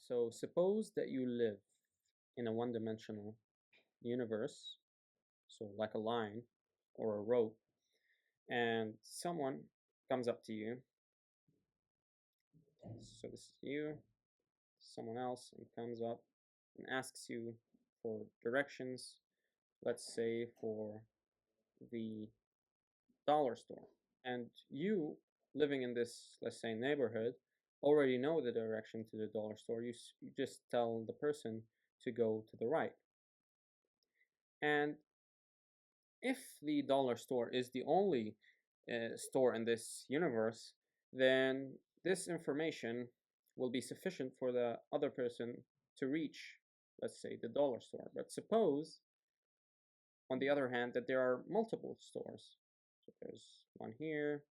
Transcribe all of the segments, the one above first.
So suppose that you live in a one-dimensional universe, so like a line or a rope, and someone comes up to you. So this is you, someone else, and comes up and asks you for directions, let's say for the dollar store. And you, living in this, let's say, neighborhood, already know the direction to the dollar store. You just tell the person to go to the right. And if the dollar store is the only store in this universe, then this information will be sufficient for the other person to reach, let's say, the dollar store. But suppose, on the other hand, that there are multiple stores. So there's one here,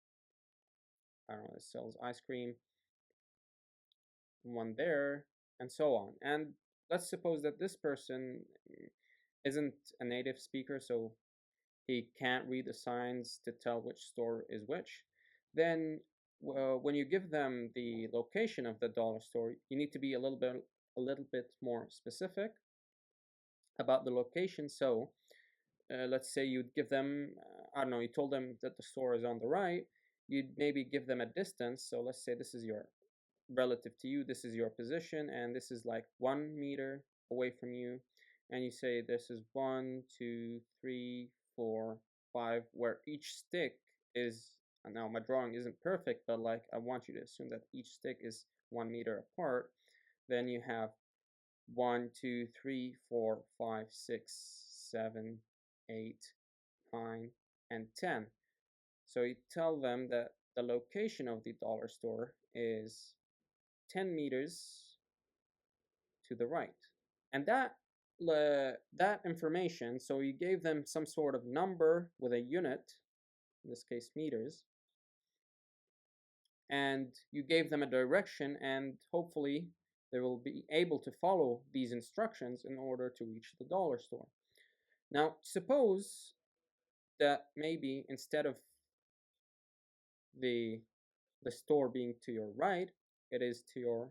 I don't know, that sells ice cream, one there, and so on. And let's suppose that this person isn't a native speaker, so he can't read the signs to tell which store is which. Then when you give them the location of the dollar store, you need to be a little bit more specific about the location. So let's say you'd give them, I don't know, you told them that the store is on the right. You'd maybe give them a distance. So let's say this is your relative to you, this is your position, and this is like 1 meter away from you. And you say this is 1, 2, 3, 4, 5, where each stick is, now my drawing isn't perfect, but like I want you to assume that each stick is 1 meter apart. Then you have 1, 2, 3, 4, 5, 6, 7, 8, 9, and 10. So you tell them that the location of the dollar store is 10 meters to the right. And that information, so you gave them some sort of number with a unit, in this case meters, and you gave them a direction, and hopefully they will be able to follow these instructions in order to reach the dollar store. Now, suppose that maybe instead of the store being to your right, it is to your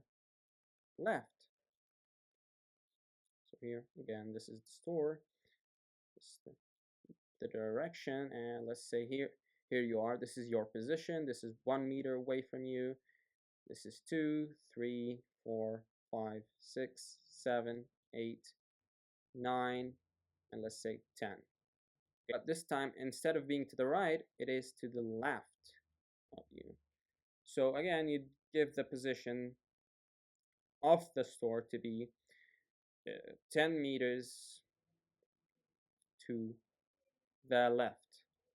left. So here again, this is the store, this is the direction, and let's say here you are, this is your position, this is 1 meter away from you, this is 2, 3, 4, 5, 6, 7, 8, 9, and let's say 10. But this time, instead of being to the right, it is to the left of you. So again, you give the position of the store to be 10 meters to the left.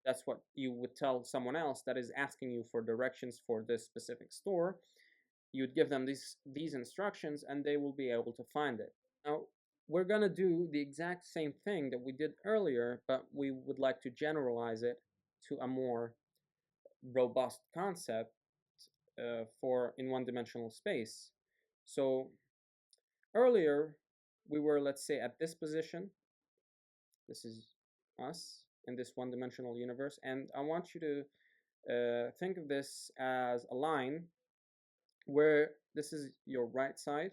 That's what you would tell someone else that is asking you for directions for this specific store. You'd give them these instructions, and they will be able to find it. Now, we're going to do the exact same thing that we did earlier, but we would like to generalize it to a more robust concept for in one-dimensional space. So earlier, we were, let's say, at this position. This is us in this one-dimensional universe, and I want you to think of this as a line where this is your right side,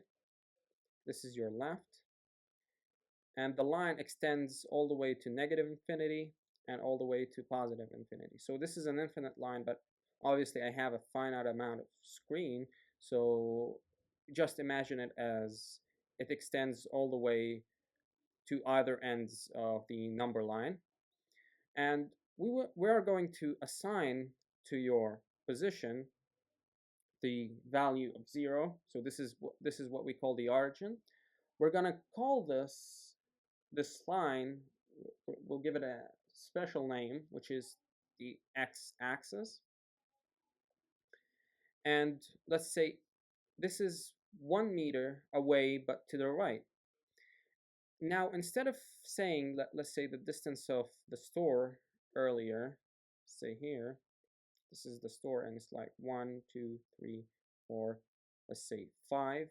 this is your left, and the line extends all the way to negative infinity and all the way to positive infinity. So this is an infinite line, but obviously I have a finite amount of screen, so just imagine it as it extends all the way to either ends of the number line. And we are going to assign to your position the value of 0. So this is what we call the origin. We're going to call this line, we'll give it a special name, which is the x-axis. And let's say this is 1 meter away, but to the right. Now, instead of saying, let's say the distance of the store earlier, say here, this is the store, and it's like 1, 2, 3, 4, let's say 5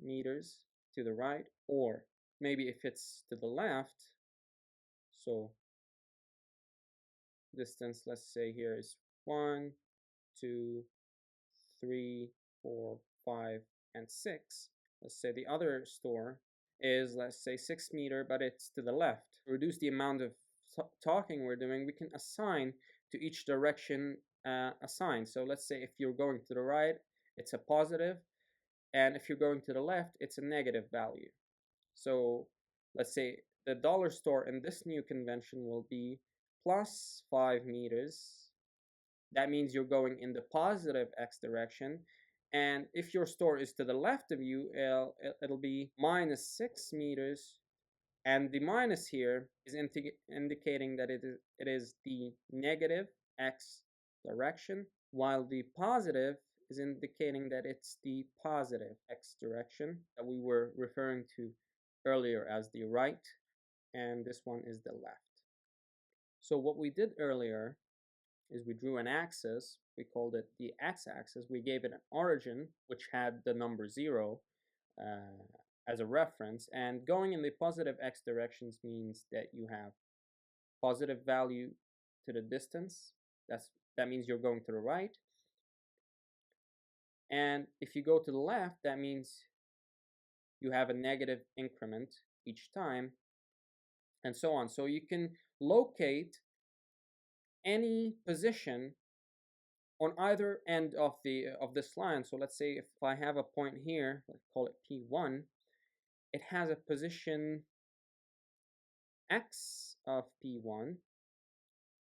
meters to the right, or maybe if it's to the left, so distance, let's say here is 1, 2, 3, 4, 5, and 6. let's say the other store is, let's say, 6 meter, but it's to the left. To reduce the amount of talking we're doing, we can assign to each direction a sign. So let's say if you're going to the right, it's a positive, and if you're going to the left, it's a negative value. So let's say the dollar store in this new convention will be plus 5 meters. That means you're going in the positive x direction. And if your store is to the left of you, it'll be minus 6 meters. And the minus here is indicating that it is the negative x direction, while the positive is indicating that it's the positive x direction that we were referring to earlier as the right, and this one is the left. So what we did earlier is we drew an axis. We called it the x-axis. We gave it an origin, which had the number 0 as a reference. And going in the positive x directions means that you have positive value to the distance. That means you're going to the right. And if you go to the left, that means you have a negative increment each time, and so on. So you can locate any position on either end of this line. So let's say if I have a point here, let's call it P1, it has a position x of P1,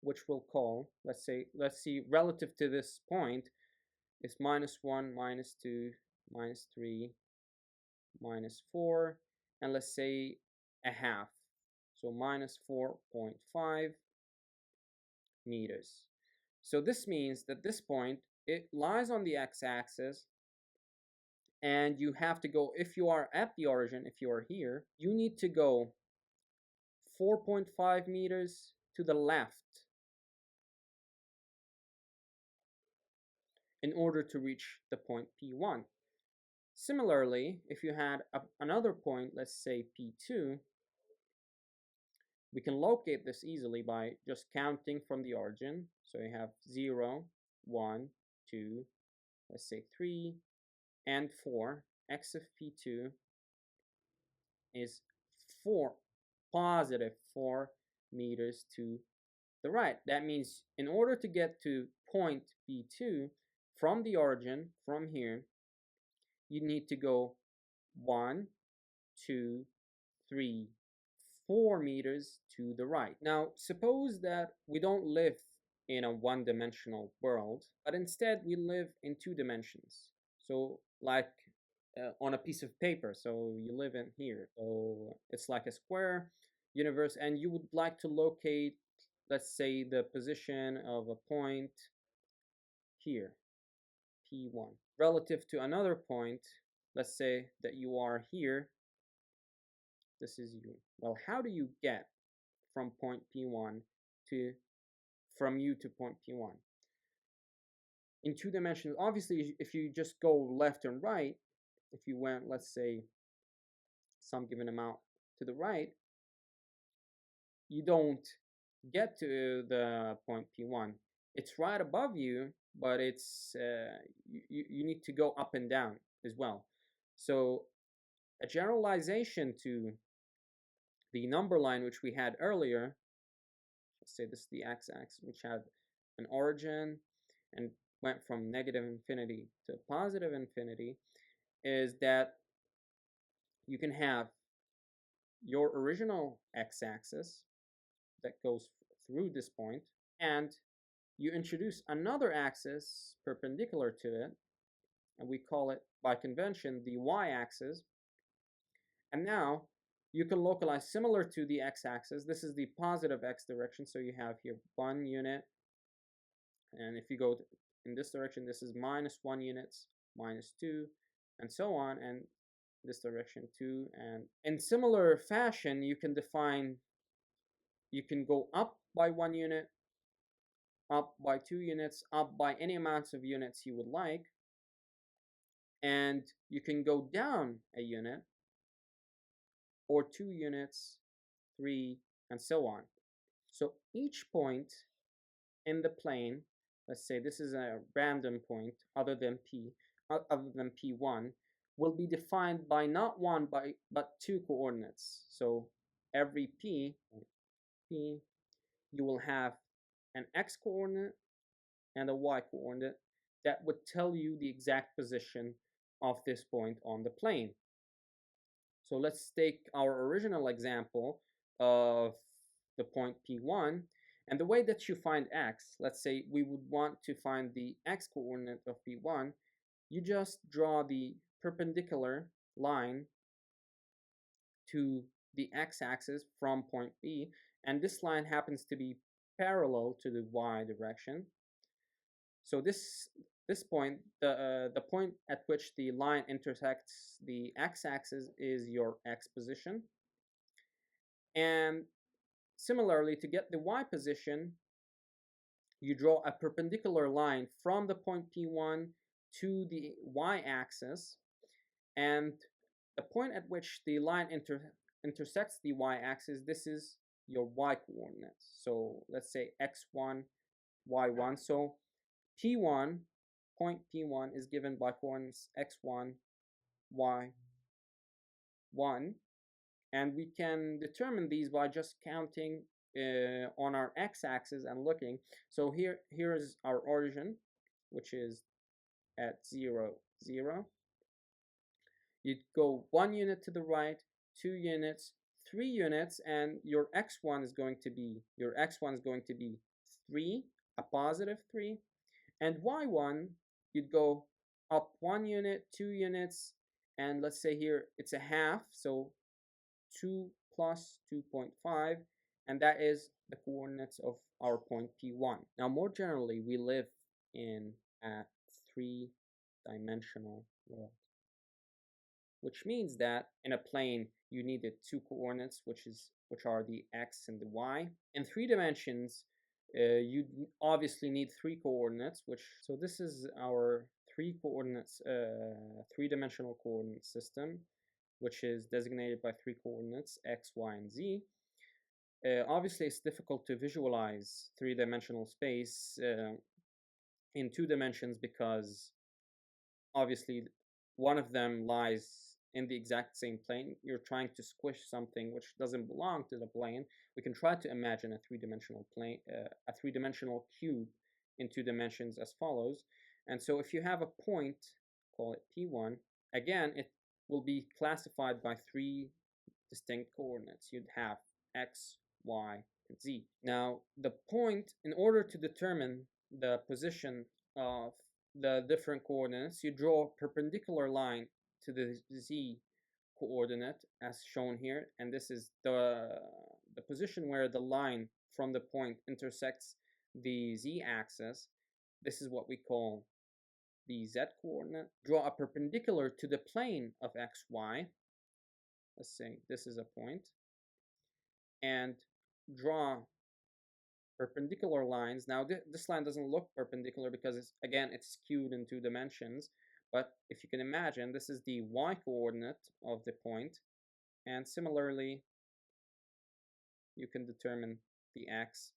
which we'll call, let's see, relative to this point is -1, -2, -3, -4, and let's say a half. So -4.5 meters. So this means that this point, it lies on the x-axis, and you have to go, if you are at the origin, if you are here, you need to go 4.5 meters to the left in order to reach the point P1. Similarly, if you had another point, let's say P2, we can locate this easily by just counting from the origin. So you have 0, 1, 2, let's say 3, and 4. X of P2 is 4, positive 4 meters to the right. That means in order to get to point P2 from the origin, from here, you need to go 1, 2, 3, 4 meters to the right. Now, suppose that we don't live in a one-dimensional world, but instead we live in 2 dimensions. So like on a piece of paper, so you live in here. So it's like a square universe, and you would like to locate, let's say, the position of a point here, P1, relative to another point. Let's say that you are here. This is you. Well, how do you get from point P1 to point P1? In 2 dimensions, obviously, if you just go left and right, if you went, let's say, some given amount to the right, you don't get to the point P1. It's right above you, but it's you need to go up and down as well. So a generalization to the number line which we had earlier, let's say this is the x-axis, which had an origin and went from negative infinity to positive infinity, is that you can have your original x-axis that goes through this point, and you introduce another axis perpendicular to it, and we call it by convention the y-axis. And now you can localize similar to the x-axis. This is the positive x direction, so you have here 1 unit, and if you go in this direction, this is -1 units, -2, and so on, and this direction 2. And in similar fashion, you can go up by 1 unit, up by 2 units, up by any amounts of units you would like, and you can go down a unit, or 2 units, 3, and so on. So each point in the plane, let's say this is a random point other than P1, will be defined by not one but two coordinates. So every p, you will have an x coordinate and a y coordinate that would tell you the exact position of this point on the plane. So let's take our original example of the point P1, and the way that you find x, let's say we would want to find the x coordinate of P1, you just draw the perpendicular line to the x-axis from point P, and this line happens to be parallel to the y direction. So this point, the point at which the line intersects the x-axis is your x position. And similarly, to get the y position, you draw a perpendicular line from the point P1 to the y-axis, and the point at which the line intersects the y-axis, this is your y coordinates. So let's say x1, y1. So P1, point P1 is given by coordinates x1, y1, and we can determine these by just counting on our x-axis and looking. So here is our origin, which is at 0, 0. You'd go 1 unit to the right, 2 units, 3 units, and your x1 is going to be 3, a positive 3, and y1, you'd go up 1 unit, 2 units, and let's say here it's a half, so 2 plus 2.5, and that is the coordinates of our point P1. Now, more generally, we live in a three-dimensional world, which means that in a plane you needed two coordinates, which are the x and the y. In 3 dimensions, you obviously need 3 coordinates, so this is our 3 coordinates, 3-dimensional coordinate system, which is designated by 3 coordinates, x, y, and z. Obviously, it's difficult to visualize 3-dimensional space in 2 dimensions because obviously one of them lies in the exact same plane. You're trying to squish something which doesn't belong to the plane. We can try to imagine a 3-dimensional plane, a 3-dimensional cube in 2 dimensions as follows. And so if you have a point, call it P1, again, it will be classified by 3 distinct coordinates. You'd have x, y, and z. Now, the point, in order to determine the position of the different coordinates, you draw a perpendicular line to the z coordinate as shown here, and this is the position where the line from the point intersects the z-axis. This is what we call the z coordinate. Draw a perpendicular to the plane of xy. Let's say this is a point, and draw perpendicular lines. Now this line doesn't look perpendicular because it's skewed in 2 dimensions, but if you can imagine, this is the y coordinate of the point, and similarly you can determine the x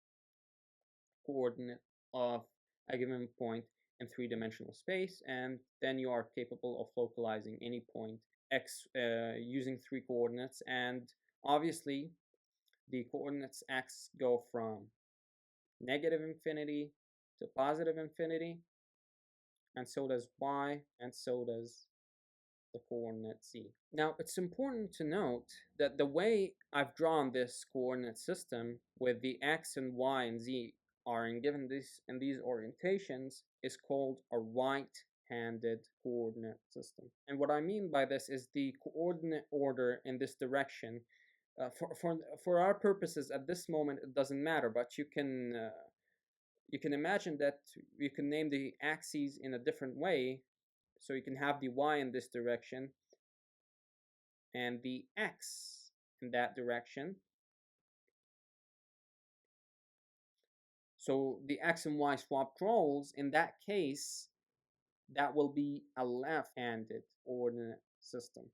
coordinate of a given point in 3-dimensional space, and then you are capable of localizing any point x using 3 coordinates. And obviously the coordinates x go from negative infinity to positive infinity, and so does y, and so does the coordinate z. Now, it's important to note that the way I've drawn this coordinate system with the x and y and z are given in these orientations is called a right-handed coordinate system. And what I mean by this is the coordinate order in this direction. For our purposes at this moment, it doesn't matter, but you can imagine that you can name the axes in a different way. So you can have the y in this direction and the x in that direction. So the x and y swapped roles. In that case, that will be a left-handed coordinate system.